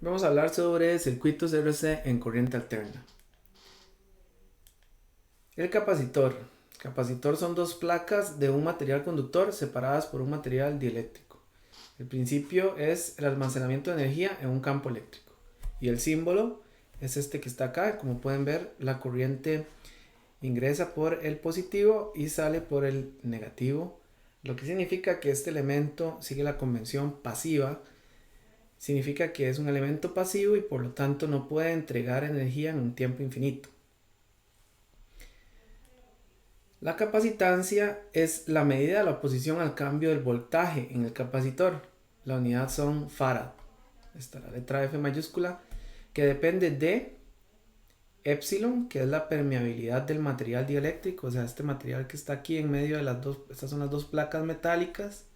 Vamos a hablar sobre circuitos RC en corriente alterna. El capacitor. Capacitor son dos placas de un material conductor separadas por un material dieléctrico. El principio es el almacenamiento de energía en un campo eléctrico. Y el símbolo es este que está acá. Como pueden ver, la corriente ingresa por el positivo y sale por el negativo. Lo que significa que este elemento sigue la convención pasiva. Significa que es un elemento pasivo y por lo tanto no puede entregar energía en un tiempo infinito. La capacitancia es la medida de la oposición al cambio del voltaje en el capacitor. La unidad son farad. Esta la letra F mayúscula, que depende de epsilon, que es la permeabilidad del material dieléctrico, o sea, este material que está aquí en medio de las dos, estas son las dos placas metálicas,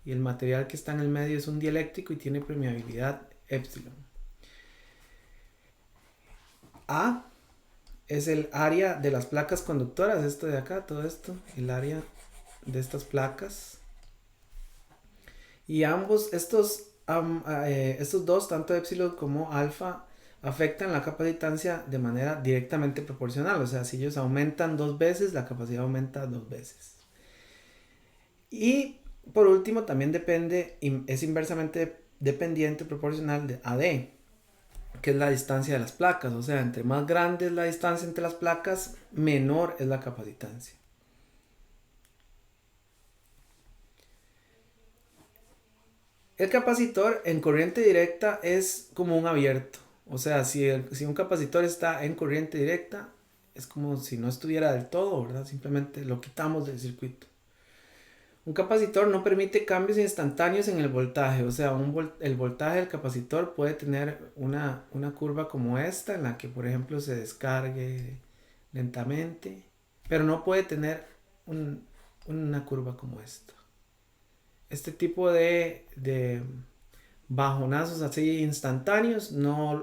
y el material que está en el medio es un dieléctrico y tiene permeabilidad epsilon. A es el área de las placas conductoras, esto de acá, todo esto, el área de estas placas. Y ambos, estos dos, tanto epsilon como alfa, afectan la capacitancia de manera directamente proporcional. O sea, si ellos aumentan 2 veces, la capacidad aumenta 2 veces. Y por último, también es inversamente dependiente proporcional de AD, que es la distancia de las placas. O sea, entre más grande es la distancia entre las placas, menor es la capacitancia. El capacitor en corriente directa es como un abierto. O sea, si un capacitor está en corriente directa, es como si no estuviera del todo, ¿verdad? Simplemente lo quitamos del circuito. Un capacitor no permite cambios instantáneos en el voltaje. O sea, el voltaje del capacitor puede tener una curva como esta, en la que, por ejemplo, se descargue lentamente, pero no puede tener una curva como esta. Este tipo de bajonazos así instantáneos,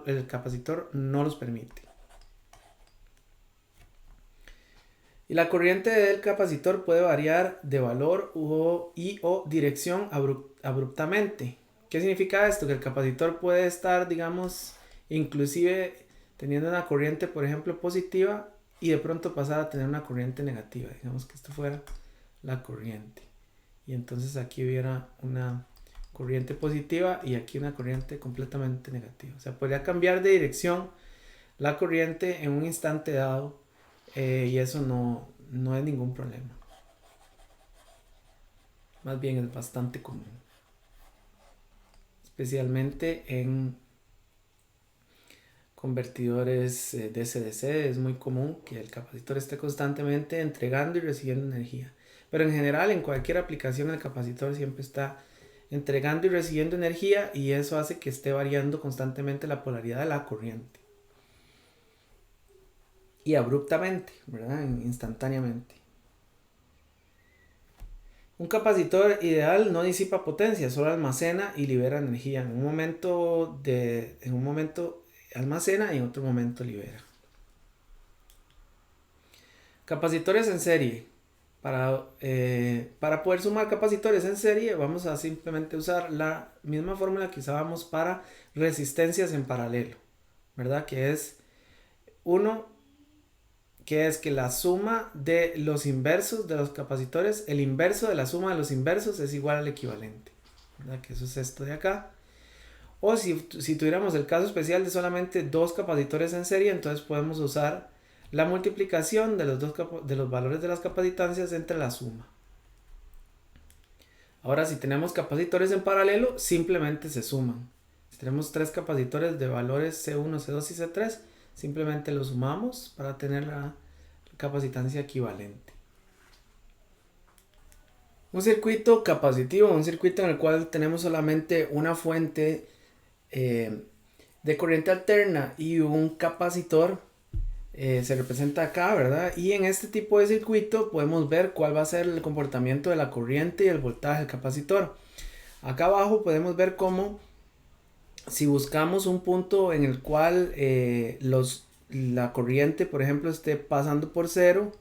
el capacitor no los permite. Y la corriente del capacitor puede variar de valor o dirección abruptamente. ¿Qué significa esto? Que el capacitor puede estar, digamos, inclusive teniendo una corriente, por ejemplo, positiva y de pronto pasar a tener una corriente negativa. Digamos que esto fuera la corriente. Y entonces aquí hubiera una corriente positiva y aquí una corriente completamente negativa. O sea, podría cambiar de dirección la corriente en un instante dado y eso no es ningún problema. Más bien es bastante común. Especialmente en convertidores DC-DC es muy común que el capacitor esté constantemente entregando y recibiendo energía. Pero en general, en cualquier aplicación, el capacitor siempre está entregando y recibiendo energía y eso hace que esté variando constantemente la polaridad de la corriente. Y abruptamente, ¿verdad? Instantáneamente. Un capacitor ideal no disipa potencia, solo almacena y libera energía. En un momento almacena y en otro momento libera. Capacitores en serie. Para poder sumar capacitores en serie vamos a simplemente usar la misma fórmula que usábamos para resistencias en paralelo, ¿verdad? Que es que la suma de los inversos de los capacitores, el inverso de la suma de los inversos es igual al equivalente, ¿verdad? Que eso es esto de acá. O si tuviéramos el caso especial de solamente dos capacitores en serie, entonces podemos usar la multiplicación de los valores de las capacitancias entre la suma. Ahora, si tenemos capacitores en paralelo, simplemente se suman. Si tenemos tres capacitores de valores C1, C2 y C3, simplemente los sumamos para tener la capacitancia equivalente. Un circuito capacitivo, un circuito en el cual tenemos solamente una fuente de corriente alterna y un capacitor, se representa acá, ¿verdad? Y en este tipo de circuito podemos ver cuál va a ser el comportamiento de la corriente y el voltaje del capacitor. Acá abajo podemos ver cómo si buscamos un punto en el cual la corriente, por ejemplo, esté pasando por 0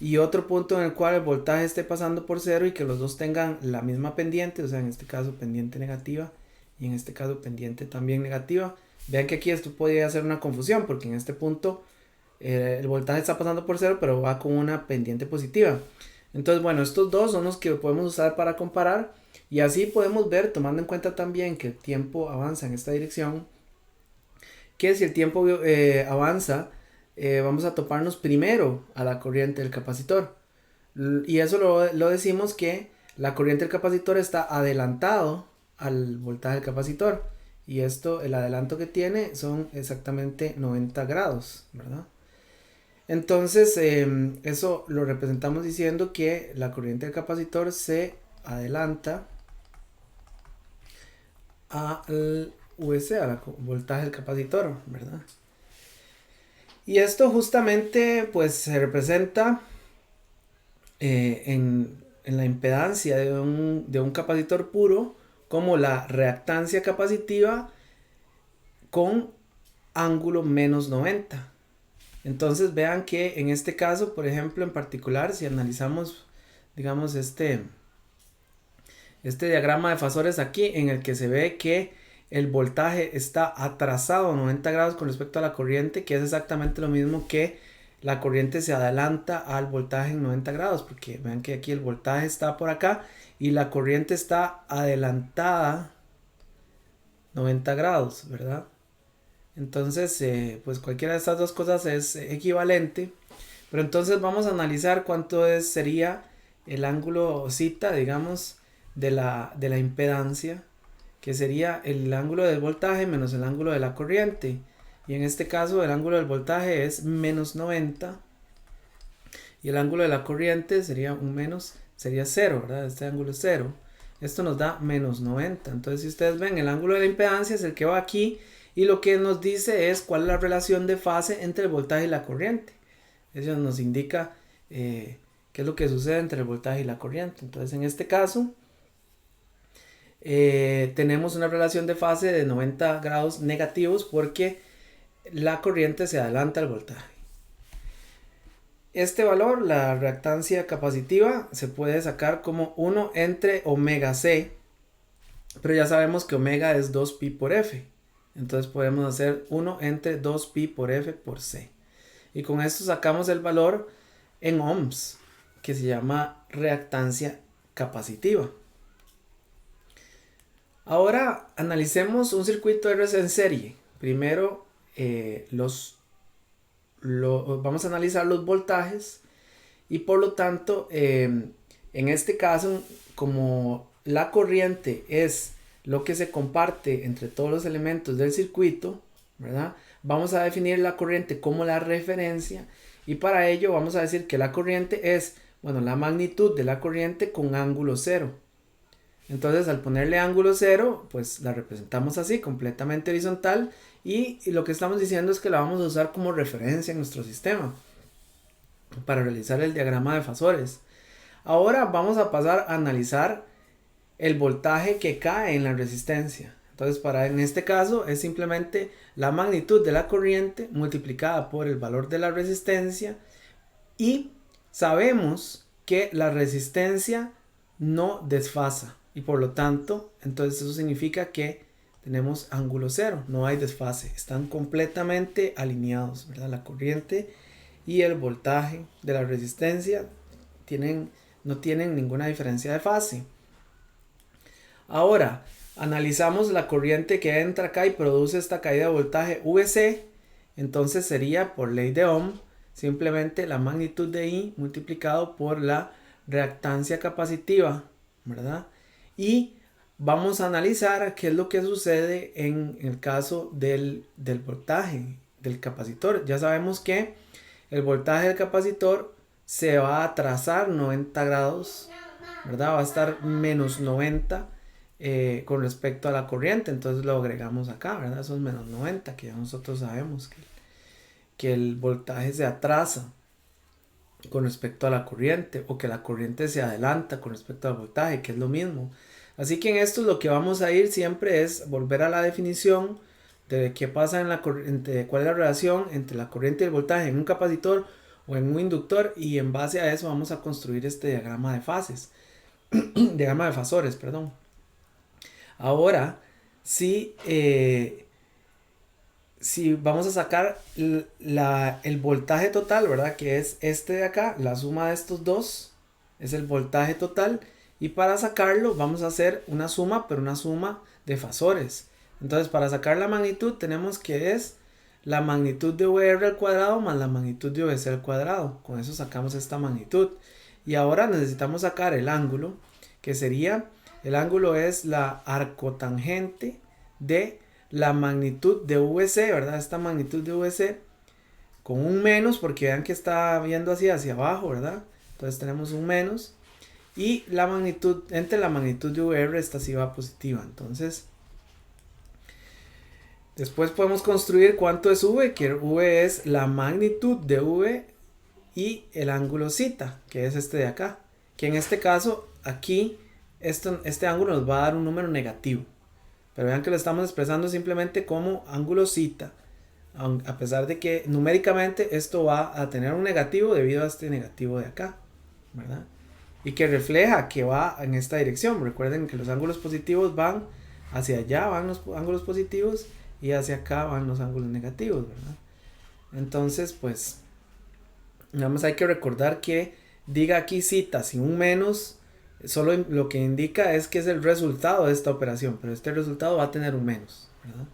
y otro punto en el cual el voltaje esté pasando por 0 y que los dos tengan la misma pendiente, o sea, en este caso pendiente negativa, y en este caso pendiente también negativa. Vean que aquí esto podría ser una confusión porque en este punto el voltaje está pasando por 0 pero va con una pendiente positiva. Entonces bueno, estos dos son los que podemos usar para comparar y así podemos ver, tomando en cuenta también que el tiempo avanza en esta dirección, que si el tiempo avanza, vamos a toparnos primero a la corriente del capacitor. Y eso lo decimos que la corriente del capacitor está adelantado al voltaje del capacitor. Y esto, el adelanto que tiene son exactamente 90 grados, ¿verdad? Entonces, eso lo representamos diciendo que la corriente del capacitor se adelanta al VC, al voltaje del capacitor, ¿verdad? Y esto justamente pues se representa en la impedancia de un capacitor puro como la reactancia capacitiva con ángulo menos 90. Entonces vean que en este caso, por ejemplo, en particular, si analizamos, digamos, este diagrama de fasores aquí, en el que se ve que el voltaje está atrasado 90 grados con respecto a la corriente, que es exactamente lo mismo que la corriente se adelanta al voltaje en 90 grados, porque vean que aquí el voltaje está por acá y la corriente está adelantada 90 grados, ¿verdad? Entonces, pues cualquiera de estas dos cosas es equivalente, pero entonces vamos a analizar cuánto sería el ángulo zeta, digamos, de la impedancia, que sería el ángulo del voltaje menos el ángulo de la corriente. Y en este caso el ángulo del voltaje es menos 90 y el ángulo de la corriente sería sería 0, ¿verdad? Este ángulo es 0. Esto nos da menos 90. Entonces si ustedes ven, el ángulo de la impedancia es el que va aquí y lo que nos dice es cuál es la relación de fase entre el voltaje y la corriente. Eso nos indica qué es lo que sucede entre el voltaje y la corriente. Entonces en este caso tenemos una relación de fase de 90 grados negativos porque la corriente se adelanta al voltaje. Este valor, la reactancia capacitiva, se puede sacar como 1 entre omega c, pero ya sabemos que omega es 2pi por f, entonces podemos hacer 1 entre 2pi por f por c, y con esto sacamos el valor en ohms, que se llama reactancia capacitiva. Ahora analicemos un circuito RC en serie. Primero vamos a analizar los voltajes y por lo tanto en este caso, como la corriente es lo que se comparte entre todos los elementos del circuito, ¿verdad? Vamos a definir la corriente como la referencia y para ello vamos a decir que la corriente es, bueno, la magnitud de la corriente con ángulo 0. Entonces al ponerle ángulo 0, pues la representamos así, completamente horizontal, y lo que estamos diciendo es que la vamos a usar como referencia en nuestro sistema para realizar el diagrama de fasores. Ahora vamos a pasar a analizar el voltaje que cae en la resistencia. Entonces en este caso es simplemente la magnitud de la corriente multiplicada por el valor de la resistencia, y sabemos que la resistencia no desfasa. Y por lo tanto, entonces eso significa que tenemos ángulo 0, no hay desfase, están completamente alineados, ¿verdad? La corriente y el voltaje de la resistencia no tienen ninguna diferencia de fase. Ahora, analizamos la corriente que entra acá y produce esta caída de voltaje VC, entonces sería por ley de Ohm, simplemente la magnitud de I multiplicado por la reactancia capacitiva, ¿verdad? Y vamos a analizar qué es lo que sucede en el caso del voltaje del capacitor. Ya sabemos que el voltaje del capacitor se va a atrasar 90 grados, ¿verdad? Va a estar menos 90 con respecto a la corriente. Entonces lo agregamos acá, ¿verdad? Eso es menos 90, que ya nosotros sabemos que el voltaje se atrasa con respecto a la corriente, o que la corriente se adelanta con respecto al voltaje, que es lo mismo. Así que en esto lo que vamos a ir siempre es volver a la definición de qué pasa en la corriente, cuál es la relación entre la corriente y el voltaje en un capacitor o en un inductor, y en base a eso vamos a construir este diagrama de fases, diagrama de fasores, perdón. Ahora, si, si vamos a sacar el voltaje total, ¿verdad? Que es este de acá, la suma de estos dos es el voltaje total. Y para sacarlo vamos a hacer una suma, pero una suma de fasores. Entonces para sacar la magnitud tenemos que es la magnitud de VR al cuadrado más la magnitud de OBC al cuadrado. Con eso sacamos esta magnitud. Y ahora necesitamos sacar el ángulo, que sería, el ángulo es la arcotangente de la magnitud de VC, ¿verdad? Esta magnitud de VC con un menos, porque vean que está viendo así hacia abajo, ¿verdad? Entonces tenemos un menos. Y la magnitud, entre la magnitud de VR, esta sí va positiva. Entonces, después podemos construir cuánto es V, que V es la magnitud de V y el ángulo zeta, que es este de acá. Que en este caso, aquí, este ángulo nos va a dar un número negativo. Pero vean que lo estamos expresando simplemente como ángulo zeta. A pesar de que numéricamente esto va a tener un negativo debido a este negativo de acá, ¿verdad? Y que refleja que va en esta dirección. Recuerden que los ángulos positivos van hacia allá, van los ángulos positivos, y hacia acá van los ángulos negativos, ¿verdad? Entonces, pues, nada más hay que recordar que diga aquí zeta sin un menos, solo lo que indica es que es el resultado de esta operación, pero este resultado va a tener un menos, ¿verdad?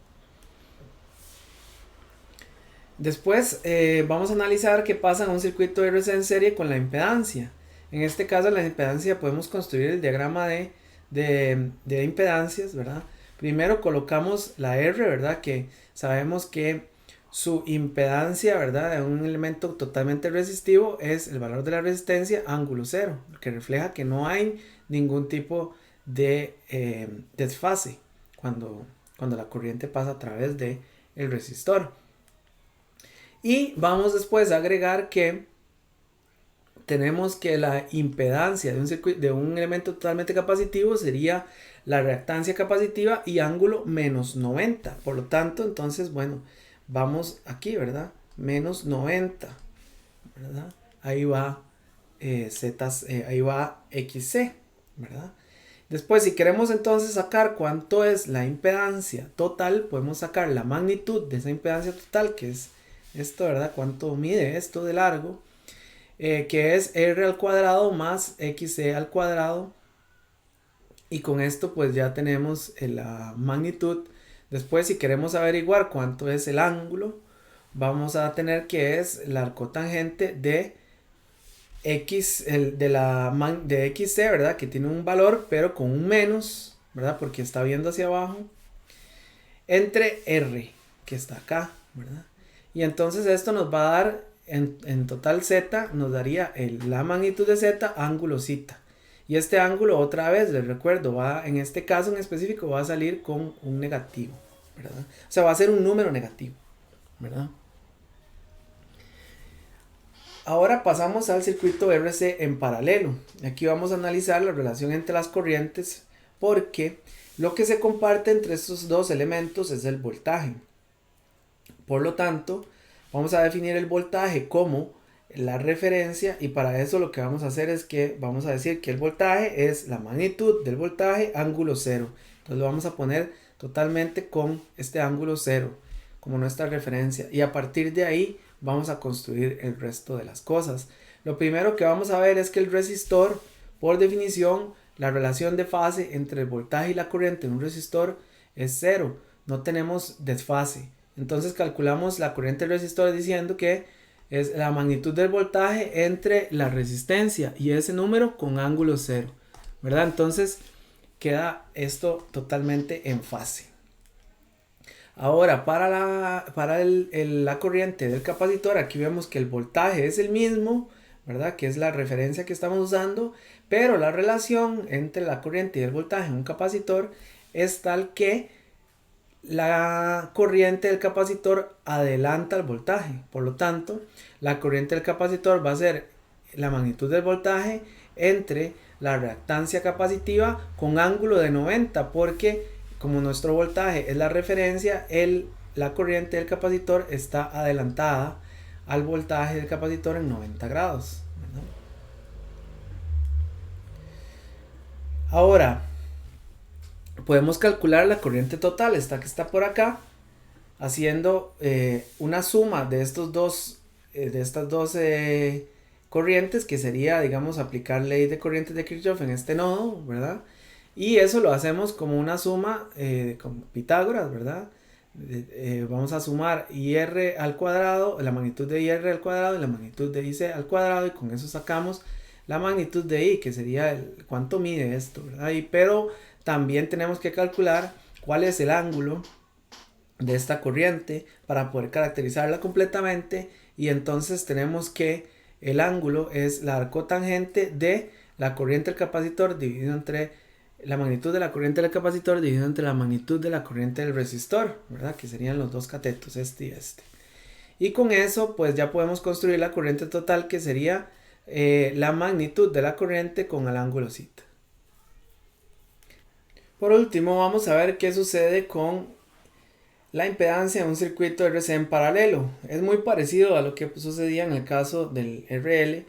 Después vamos a analizar qué pasa en un circuito RC en serie con la impedancia. En este caso la impedancia podemos construir el diagrama de impedancias, ¿verdad? Primero colocamos la R, ¿verdad? Que sabemos que su impedancia, ¿verdad? De un elemento totalmente resistivo es el valor de la resistencia ángulo cero, que refleja que no hay ningún tipo de desfase cuando la corriente pasa a través del resistor. Y vamos después a agregar que tenemos que la impedancia de un elemento totalmente capacitivo sería la reactancia capacitiva y ángulo menos 90. Por lo tanto, entonces, bueno, vamos aquí, ¿verdad? Menos 90, ¿verdad? Ahí va ahí va XC, ¿verdad? Después, si queremos entonces sacar cuánto es la impedancia total, podemos sacar la magnitud de esa impedancia total, que es esto, ¿verdad? Cuánto mide esto de largo. Que es R al cuadrado más XC al cuadrado, y con esto pues ya tenemos la magnitud. Después, si queremos averiguar cuánto es el ángulo, vamos a tener que es la arcotangente de X, de XC, ¿verdad? Que tiene un valor pero con un menos, ¿verdad? Porque está viendo hacia abajo, entre R, que está acá, ¿verdad? Y entonces esto nos va a dar en total z, nos daría la magnitud de z ángulo zeta. Y este ángulo, otra vez les recuerdo, va, en este caso en específico, va a salir con un negativo, ¿verdad? O sea, va a ser un número negativo, ¿verdad? Ahora pasamos al circuito RC en paralelo. Aquí vamos a analizar la relación entre las corrientes, porque lo que se comparte entre estos dos elementos es el voltaje. Por lo tanto, vamos a definir el voltaje como la referencia, y para eso lo que vamos a hacer es que vamos a decir que el voltaje es la magnitud del voltaje ángulo cero. Entonces lo vamos a poner totalmente con este ángulo cero como nuestra referencia, y a partir de ahí vamos a construir el resto de las cosas. Lo primero que vamos a ver es que el resistor, por definición, la relación de fase entre el voltaje y la corriente en un resistor es cero, no tenemos desfase. Entonces calculamos la corriente del resistor diciendo que es la magnitud del voltaje entre la resistencia y ese número con ángulo cero, ¿verdad? Entonces queda esto totalmente en fase. Ahora, para la corriente del capacitor, aquí vemos que el voltaje es el mismo, ¿verdad? Que es la referencia que estamos usando, pero la relación entre la corriente y el voltaje en un capacitor es tal que la corriente del capacitor adelanta el voltaje. Por lo tanto, la corriente del capacitor va a ser la magnitud del voltaje entre la reactancia capacitiva con ángulo de 90, porque como nuestro voltaje es la referencia, la corriente del capacitor está adelantada al voltaje del capacitor en 90 grados, ¿verdad? Ahora, podemos calcular la corriente total, esta que está por acá, haciendo una suma de estos dos, de estas dos corrientes, que sería, digamos, aplicar ley de corrientes de Kirchhoff en este nodo, ¿verdad? Y eso lo hacemos como una suma con Pitágoras, ¿verdad? Vamos a sumar IR al cuadrado, la magnitud de IR al cuadrado y la magnitud de IC al cuadrado, y con eso sacamos la magnitud de I, que sería cuánto mide esto, ¿verdad? Pero también tenemos que calcular cuál es el ángulo de esta corriente para poder caracterizarla completamente, y entonces tenemos que el ángulo es la cotangente de la corriente del capacitor dividido entre la magnitud de la corriente del capacitor dividido entre la magnitud de la corriente del resistor, ¿verdad? Que serían los dos catetos, este y este. Y con eso pues ya podemos construir la corriente total, que sería la magnitud de la corriente con el ángulo θ. Por último, vamos a ver qué sucede con la impedancia de un circuito RC en paralelo. Es muy parecido a lo que sucedía en el caso del RL.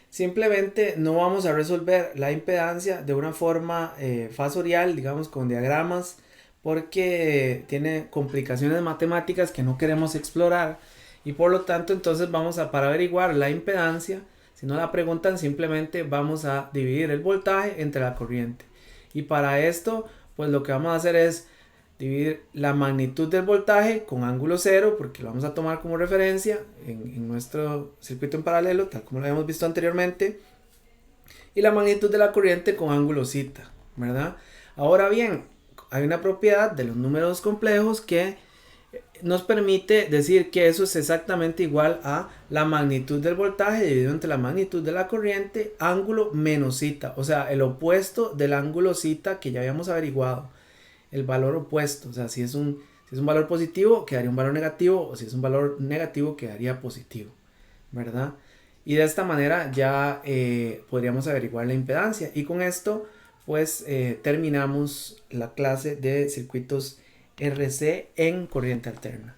Simplemente no vamos a resolver la impedancia de una forma fasorial, digamos con diagramas, porque tiene complicaciones matemáticas que no queremos explorar, y por lo tanto entonces para averiguar la impedancia, si nos la preguntan, simplemente vamos a dividir el voltaje entre la corriente, y para esto pues lo que vamos a hacer es dividir la magnitud del voltaje con ángulo cero, porque lo vamos a tomar como referencia en nuestro circuito en paralelo, tal como lo habíamos visto anteriormente, y la magnitud de la corriente con ángulo θ, ¿verdad? Ahora bien, hay una propiedad de los números complejos que nos permite decir que eso es exactamente igual a la magnitud del voltaje dividido entre la magnitud de la corriente, ángulo menos θ, o sea, el opuesto del ángulo θ que ya habíamos averiguado. El valor opuesto, o sea, si es un valor positivo quedaría un valor negativo, o si es un valor negativo quedaría positivo, ¿verdad? Y de esta manera ya podríamos averiguar la impedancia, y con esto pues terminamos la clase de circuitos RC en corriente alterna.